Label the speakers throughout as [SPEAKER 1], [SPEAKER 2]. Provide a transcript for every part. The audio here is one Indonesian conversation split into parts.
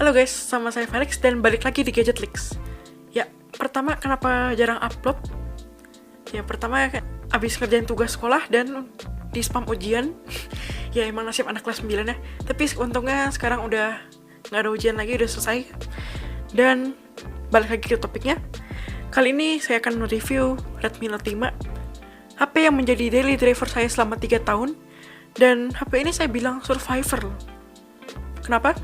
[SPEAKER 1] Halo guys, sama saya Felix dan balik lagi di Gadget Leaks. Ya, pertama kenapa jarang upload? Ya, pertama abis kerjain tugas sekolah dan di spam ujian. Ya emang nasib anak kelas 9 ya. Tapi untungnya sekarang udah nggak ada ujian lagi, udah selesai. Dan balik lagi ke topiknya. Kali ini saya akan mereview Redmi Note 5, HP yang menjadi daily driver saya selama 3 tahun. Dan HP ini saya bilang survivor loh. Kenapa?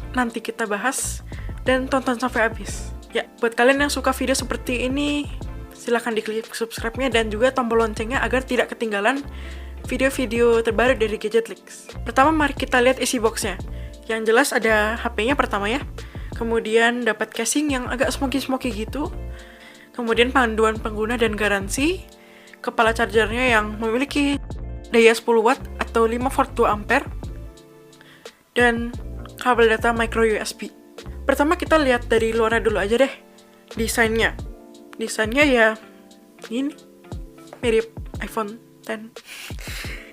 [SPEAKER 1] Nanti kita bahas dan tonton sampai habis. Ya, buat kalian yang suka video seperti ini, silahkan diklik subscribe-nya dan juga tombol loncengnya agar tidak ketinggalan video-video terbaru dari Gadget Leaks. Pertama, mari kita lihat isi boxnya. Yang jelas ada HP-nya pertama ya. Kemudian dapat casing yang agak smoky-smoky gitu. Kemudian panduan pengguna dan garansi. Kepala chargernya yang memiliki daya 10 watt atau 5 volt 2 ampere. Dan kabel data micro USB. Pertama kita lihat dari luarnya dulu aja deh. Desainnya ya ini mirip iPhone X.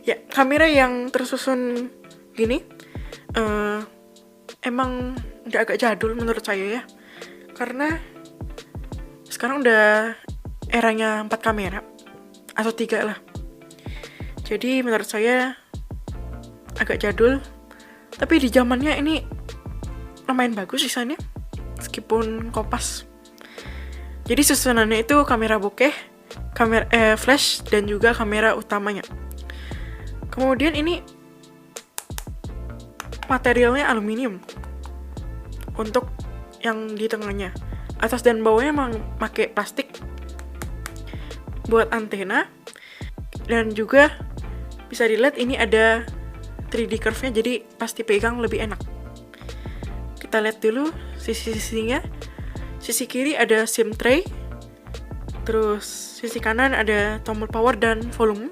[SPEAKER 1] Ya, kamera yang tersusun gini emang udah agak jadul menurut saya ya. Karena sekarang udah eranya 4 kamera atau 3 lah. Jadi menurut saya agak jadul. Tapi di zamannya ini lumayan bagus desainnya, meskipun kopas. Jadi susunannya itu kamera bokeh, kamera flash, dan juga kamera utamanya. Kemudian ini materialnya aluminium untuk yang di tengahnya. Atas dan bawahnya emang pakai plastik buat antena. Dan juga bisa dilihat ini ada 3D curve-nya, jadi pasti pegang lebih enak. Kita lihat dulu sisi-sisinya. Sisi kiri ada SIM tray. Terus sisi kanan ada tombol power dan volume.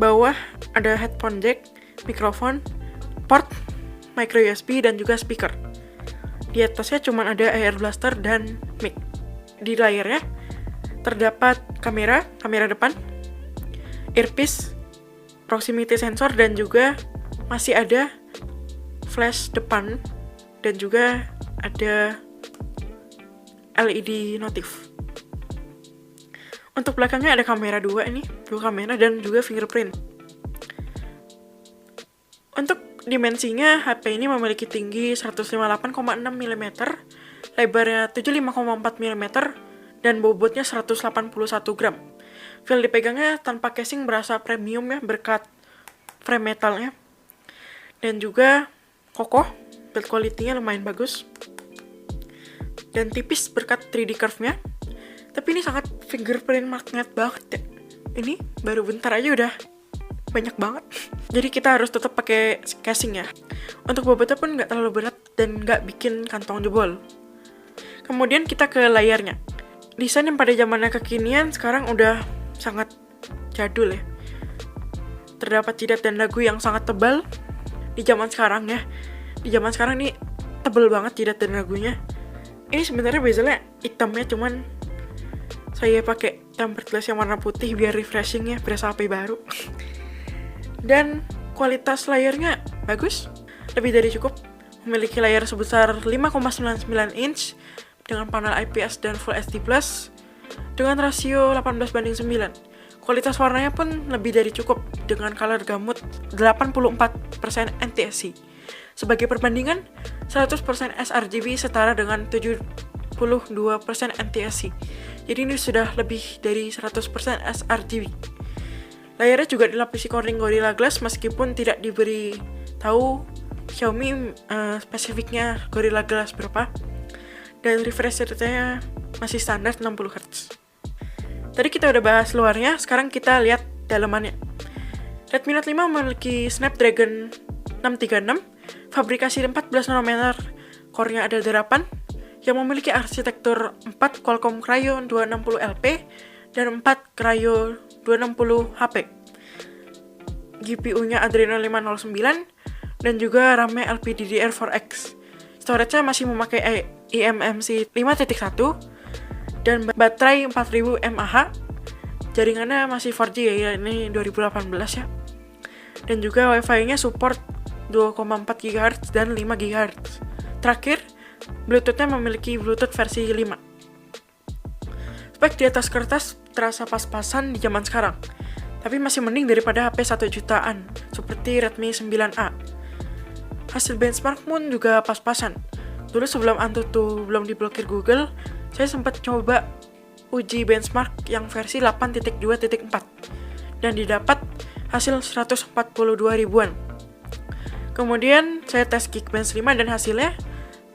[SPEAKER 1] Bawah ada headphone jack, mikrofon, port, micro USB, dan juga speaker. Di atasnya cuma ada air blaster dan mic. Di layarnya terdapat kamera depan, earpiece, proximity sensor, dan juga masih ada flash depan, dan juga ada LED notif. Untuk belakangnya ada kamera dua kamera dan juga fingerprint. Untuk dimensinya, HP ini memiliki tinggi 158,6 mm, lebarnya 75,4 mm, dan bobotnya 181 gram. Feel dipegangnya tanpa casing berasa premium ya, berkat frame metalnya. Dan juga kokoh, build quality-nya lumayan bagus. Dan tipis berkat 3D curve-nya. Tapi ini sangat fingerprint magnet banget ya. Ini baru bentar aja udah banyak banget. Jadi kita harus tetap pakai casing ya. Untuk bobotnya pun nggak terlalu berat dan nggak bikin kantong jebol. Kemudian kita ke layarnya. Desain yang pada zamannya kekinian sekarang udah sangat jadul ya. Terdapat jidat dan dagu yang sangat tebal di zaman sekarang ya. Di zaman sekarang ini tebal banget jidat dan dagunya. Ini sebenarnya bezelnya hitamnya, cuman saya pakai tempered glass yang warna putih biar refreshing ya, berasa HP baru. Dan kualitas layarnya bagus, lebih dari cukup. Memiliki layar sebesar 5,99 inch dengan panel IPS dan Full HD+, dengan rasio 18:9. Kualitas warnanya pun lebih dari cukup dengan color gamut 84% NTSC. Sebagai perbandingan, 100% sRGB setara dengan 72% NTSC. Jadi ini sudah lebih dari 100% sRGB. Layarnya juga dilapisi corning Gorilla Glass meskipun tidak diberi tahu Xiaomi spesifiknya Gorilla Glass berapa. Dan refresh rate-nya masih standar 60 Hz. Tadi kita udah bahas luarnya, sekarang kita lihat dalamannya. Redmi Note 5 memiliki Snapdragon 636, fabrikasi 14 nanometer, core-nya ada 8, yang memiliki arsitektur 4 Qualcomm Kryo 260LP dan 4 Kryo 260HP. GPU-nya Adreno 509 dan juga RAM-nya LPDDR4X. Storage-nya masih memakai eMMC 5.1 dan baterai 4000 mAh. Jaringannya masih 4G ya, ini 2018 ya. Dan juga Wi-Fi-nya support 2,4 GHz dan 5 GHz. Terakhir, Bluetooth-nya memiliki Bluetooth versi 5. Spek di atas kertas terasa pas-pasan di zaman sekarang, tapi masih mending daripada HP 1 jutaan seperti Redmi 9A. Hasil benchmark pun juga pas-pasan. Dulu sebelum Antutu belum diblokir Google, saya sempat coba uji benchmark yang versi 8.2.4 dan didapat hasil 142 ribuan. Kemudian saya tes Geekbench 5 dan hasilnya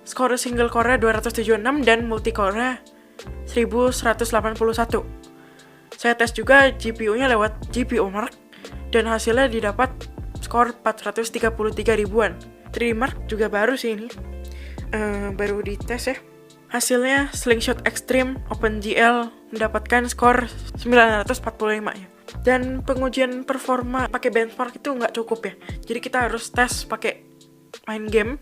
[SPEAKER 1] skor single core 276 dan multi core 1181. Saya tes juga GPU-nya lewat GPU Mark dan hasilnya didapat skor 433 ribuan. 3D Mark juga baru sih ini, baru dites ya. Hasilnya Slingshot Extreme OpenGL mendapatkan skor 945 ya. Dan pengujian performa pakai benchmark itu nggak cukup ya. Jadi kita harus tes pakai main game.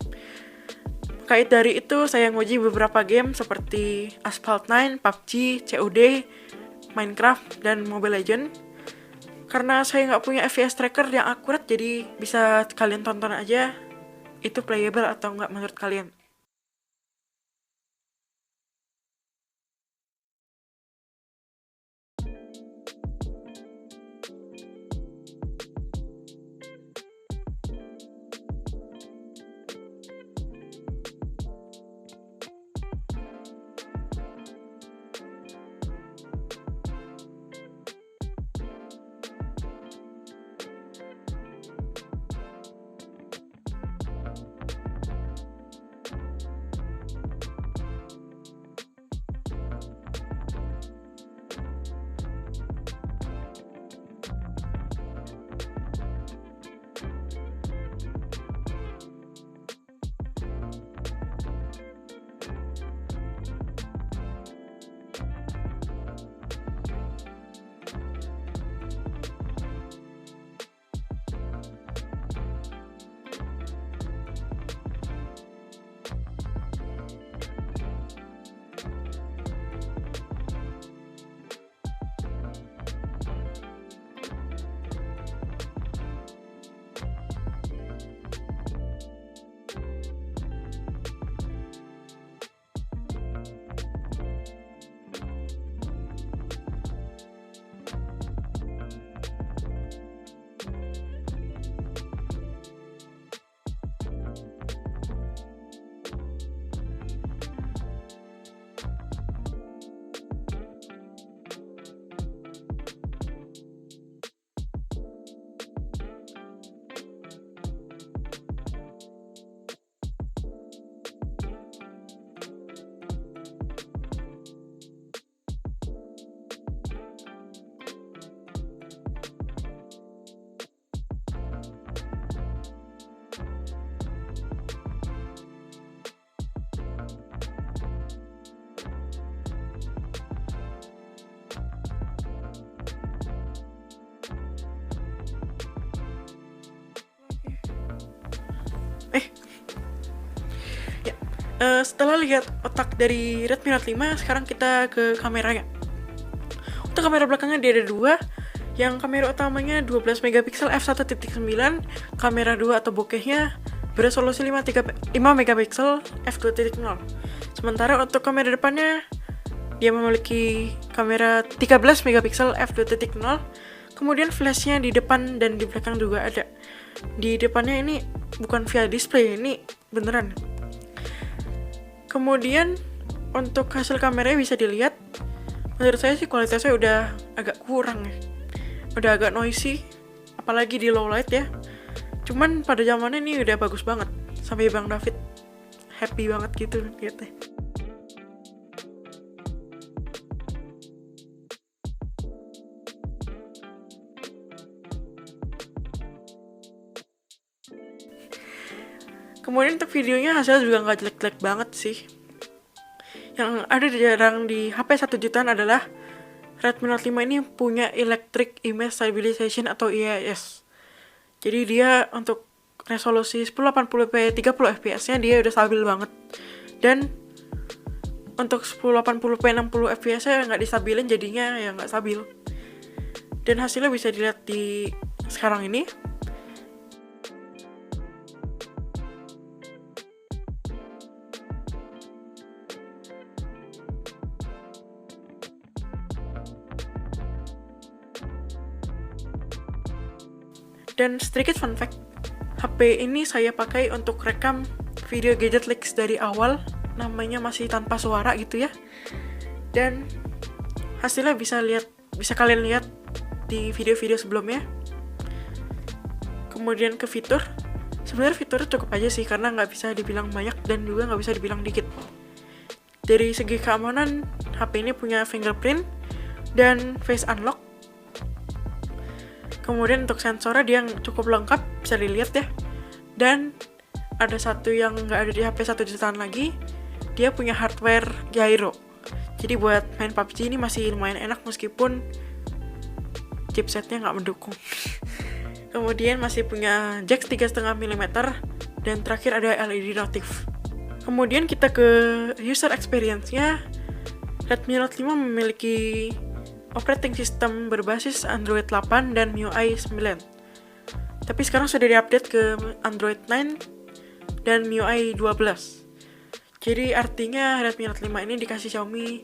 [SPEAKER 1] Kait dari itu saya nguji beberapa game seperti Asphalt 9, PUBG, COD, Minecraft, dan Mobile Legends. Karena saya nggak punya FPS tracker yang akurat, jadi bisa kalian tonton aja itu playable atau nggak menurut kalian. Setelah lihat otak dari Redmi Note 5, sekarang kita ke kameranya. Untuk kamera belakangnya dia ada dua. Yang kamera utamanya 12 megapiksel f1.9, kamera 2 atau bokehnya beresolusi 5 megapiksel f2.0. Sementara untuk kamera depannya dia memiliki kamera 13 megapiksel f2.0. Kemudian flashnya di depan dan di belakang juga ada. Di depannya ini bukan via display, ini beneran. Kemudian untuk hasil kameranya bisa dilihat, menurut saya sih kualitasnya udah agak kurang ya, udah agak noisy, apalagi di low light ya. Cuman pada zamannya ini udah bagus banget, sampai Bang David happy banget gitu liatnya. Kemudian untuk videonya hasilnya juga nggak jelek-jelek banget sih. Yang ada jarang di HP 1 jutaan adalah Redmi Note 5 ini punya Electric Image Stabilization atau EIS. Jadi dia untuk resolusi 1080p 30 fps nya dia udah stabil banget. Dan untuk 1080p 60 fps nya nggak distabilin, jadinya ya nggak stabil. Dan hasilnya bisa dilihat di sekarang ini. Dan sedikit fun fact, HP ini saya pakai untuk rekam video Gadget Leaks dari awal, namanya masih tanpa suara gitu ya. Dan hasilnya bisa kalian lihat di video-video sebelumnya. Kemudian ke fitur, sebenarnya fiturnya cukup aja sih, karena nggak bisa dibilang banyak dan juga nggak bisa dibilang dikit. Dari segi keamanan, HP ini punya fingerprint dan face unlock. Kemudian untuk sensornya dia cukup lengkap, bisa dilihat ya. Dan ada satu yang nggak ada di HP 1 jutaan lagi, dia punya hardware gyro. Jadi buat main PUBG ini masih lumayan enak meskipun chipsetnya nggak mendukung. Kemudian masih punya jack 3,5 mm dan terakhir ada LED notif. Kemudian kita ke user experience-nya. Redmi Note 5 memiliki operating system berbasis Android 8 dan MIUI 9. Tapi sekarang sudah diupdate ke Android 9 dan MIUI 12. Jadi artinya Redmi Note 5 ini dikasih Xiaomi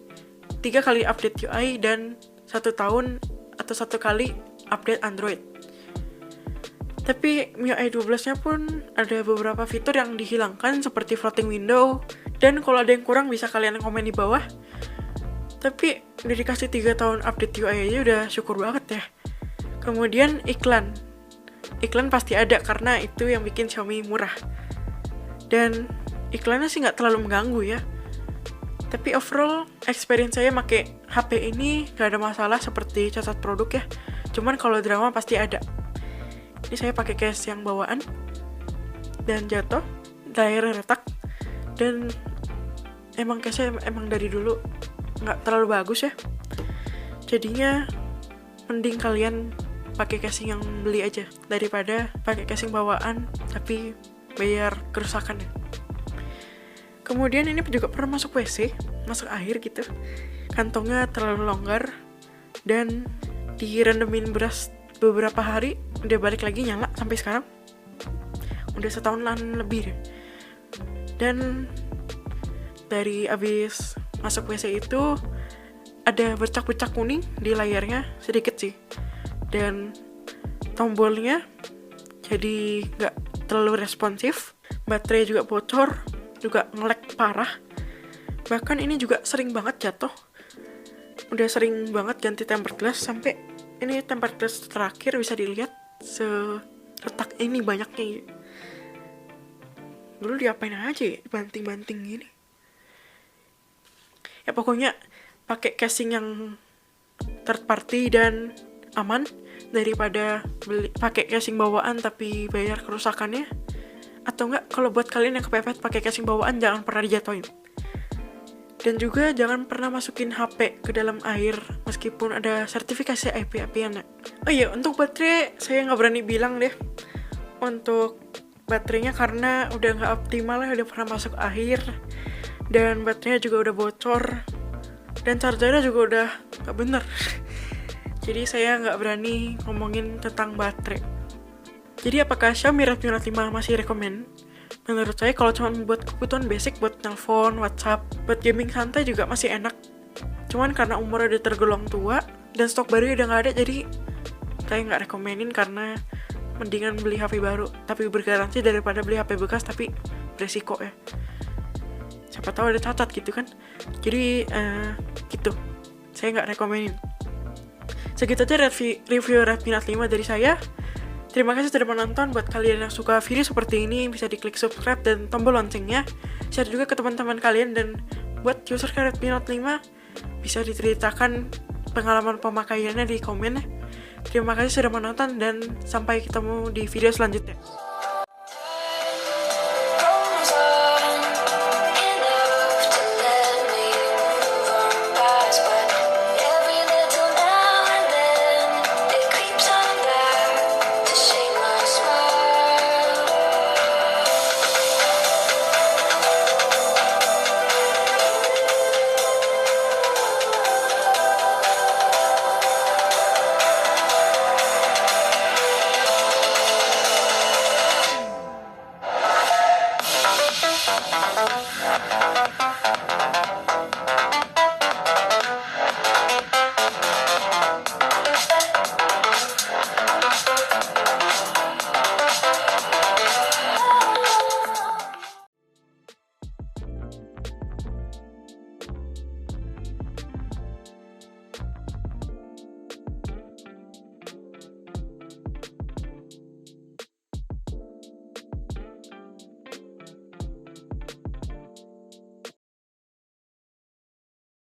[SPEAKER 1] 3 kali update UI dan 1 tahun atau 1 kali update Android. Tapi MIUI 12-nya pun ada beberapa fitur yang dihilangkan seperti floating window, dan kalau ada yang kurang bisa kalian komen di bawah. Tapi udah dikasih 3 tahun update UI aja udah syukur banget ya. Kemudian iklan pasti ada karena itu yang bikin Xiaomi murah. Dan iklannya sih nggak terlalu mengganggu ya. Tapi overall experience saya pakai HP ini gak ada masalah seperti cacat produk ya. Cuman kalau drama pasti ada. Ini saya pakai case yang bawaan dan jatuh, layarnya retak, dan emang case-nya emang dari dulu nggak terlalu bagus ya. Jadinya mending kalian pakai casing yang beli aja daripada pakai casing bawaan tapi bayar kerusakan ya. Kemudian ini juga pernah masuk WC, masuk air gitu. Kantongnya terlalu longgar dan direndemin beras beberapa hari, udah balik lagi nyala sampai sekarang. Udah setahunan lebih deh. Dan dari abis masuk WC itu ada bercak-bercak kuning di layarnya sedikit sih. Dan tombolnya jadi nggak terlalu responsif. Baterai juga bocor, juga nge-lag parah. Bahkan ini juga sering banget jatuh. Udah sering banget ganti tempered glass, sampai ini tempered glass terakhir bisa dilihat seretak ini banyaknya. Dulu diapain aja ya, banting-banting gini. Ya pokoknya pakai casing yang third party dan aman daripada pakai casing bawaan tapi bayar kerusakannya. Atau enggak, kalau buat kalian yang kepepet pakai casing bawaan, jangan pernah dijatuhin. Dan juga jangan pernah masukin HP ke dalam air meskipun ada sertifikasi IP-IP-nya. Oh iya, untuk baterai saya nggak berani bilang deh untuk baterainya karena udah nggak optimal ya, udah pernah masuk air dan baterainya juga udah bocor dan chargernya juga udah nggak bener. Jadi saya nggak berani ngomongin tentang baterai. Jadi apakah Xiaomi Redmi Note 5 masih rekomen? Menurut saya kalau cuma buat kebutuhan basic, buat telepon, WhatsApp, buat gaming santai juga masih enak. Cuman karena umurnya udah tergolong tua dan stok baru udah nggak ada, jadi saya nggak rekomenin karena mendingan beli HP baru tapi bergaransi daripada beli HP bekas tapi beresiko ya. Siapa tahu ada cacat gitu kan. Jadi gitu. Saya nggak rekomenin. Segitu aja review Redmi Note 5 dari saya. Terima kasih sudah menonton. Buat kalian yang suka video seperti ini, bisa diklik subscribe dan tombol loncengnya. Share juga ke teman-teman kalian. Dan buat user Redmi Note 5, bisa diceritakan pengalaman pemakaiannya di komen ya. Terima kasih sudah menonton dan sampai ketemu di video selanjutnya.